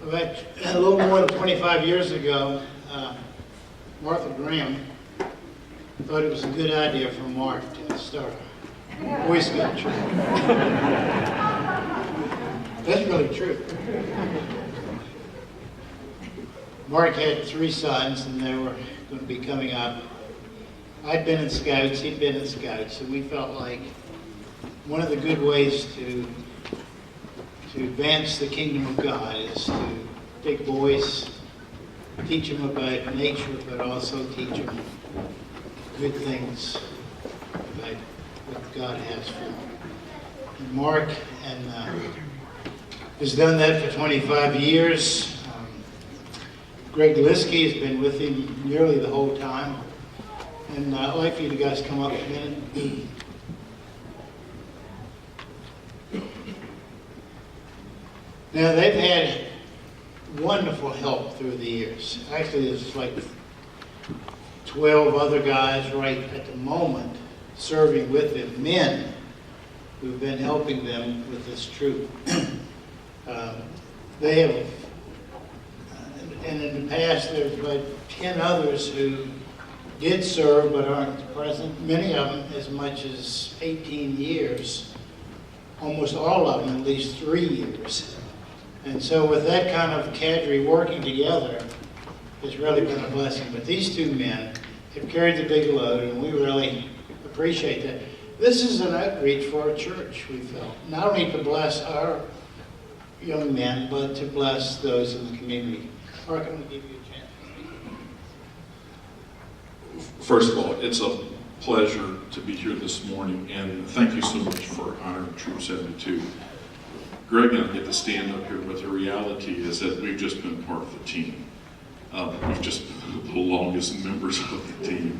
About a little more than 25 years ago, Martha Graham thought it was a good idea for Mark to start a Boy Scout troop. That's really true. Mark had 3 sons, and they were going to be coming up. I'd been in Scouts, he'd been in Scouts, and we felt like one of the good ways to advance the kingdom of God is to take boys, teach them about nature, but also teach them good things about what God has for them. And Mark has done that for 25 years. Greg Liskey has been with him nearly the whole time. And I'd like for you guys to come up a minute. Now, they've had wonderful help through the years. Actually, there's like 12 other guys right at the moment serving with them, men who've been helping them with this troop. They have, and in the past, there's about 10 others who did serve but aren't present. Many of them as much as 18 years, almost all of them at least 3 years. And so with that kind of cadre working together, it's really been a blessing. But these 2 men have carried the big load, and we really appreciate that. This is an outreach for our church, we felt. Not only to bless our young men, but to bless those in the community. Mark, I'm going to give you a chance to speak. First of all, it's a pleasure to be here this morning, and thank you so much for honoring Troop 72. Greg and I get to stand up here, but the reality is that we've just been part of the team. We've just been the longest members of the team.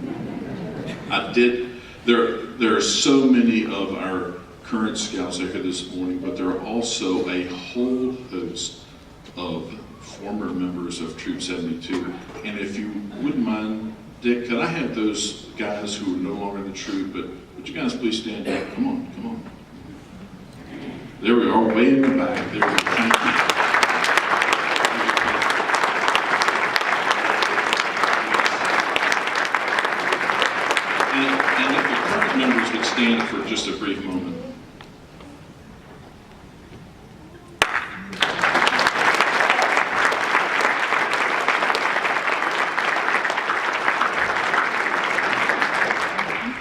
There are so many of our current scouts here this morning, but there are also a whole host of former members of Troop 72. And if you wouldn't mind, Dick, could I have those guys who are no longer in the troop, but would you guys please stand up? Come on, come on. There we are, way in the back. There we go. Thank you. And if the current members would stand for just a brief moment.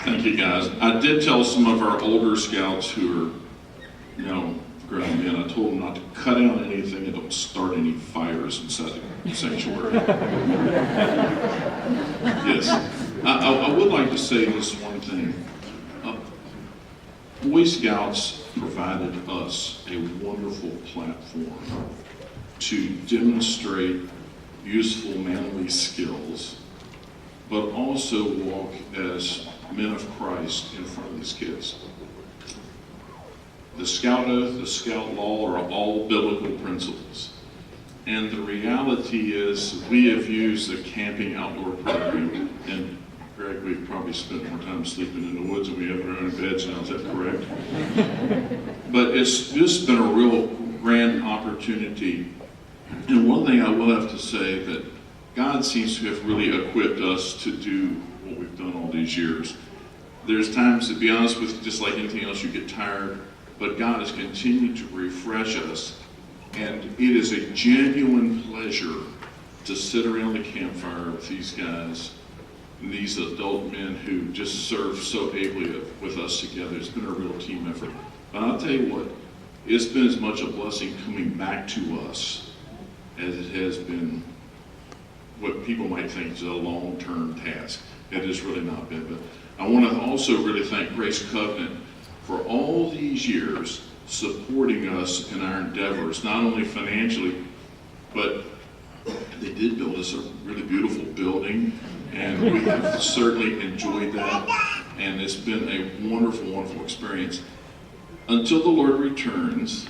Thank you, guys. I did tell some of our older scouts who are grown men, I told them not to cut out anything and don't start any fires inside the sanctuary. Yes. I would like to say this one thing. Boy Scouts provided us a wonderful platform to demonstrate useful manly skills, but also walk as men of Christ in front of these kids. The Scout Oath, the Scout Law are all biblical principles. And the reality is we have used the camping outdoor program, and Greg, we've probably spent more time sleeping in the woods than we have in our own beds now, is that correct? But it's just been a real grand opportunity. And one thing I will have to say that God seems to have really equipped us to do what we've done all these years. There's times, to be honest with you, just like anything else, you get tired. But God has continued to refresh us, and it is a genuine pleasure to sit around the campfire with these guys, and these adult men who just serve so ably with us together. It's been a real team effort. But I'll tell you what, it's been as much a blessing coming back to us as it has been what people might think is a long-term task. It has really not been. But I want to also really thank Grace Covenant for all these years supporting us in our endeavors, not only financially, but they did build us a really beautiful building, and we have certainly enjoyed that, and it's been a wonderful, wonderful experience. Until the Lord returns,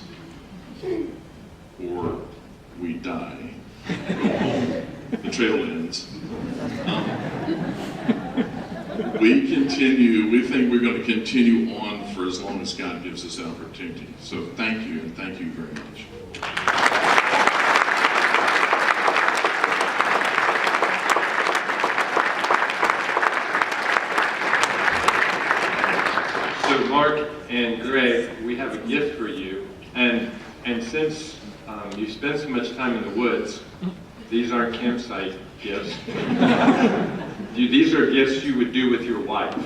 or we die, the trail ends. We think we're going to continue on for as long as God gives us opportunity. So thank you, and thank you very much. since you spend so much time in the woods, these aren't campsite gifts. These are gifts you would do with your wife.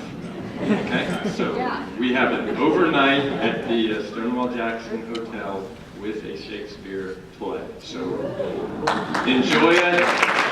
Okay, so we have an overnight at the Stonewall Jackson Hotel with a Shakespeare play. So enjoy it.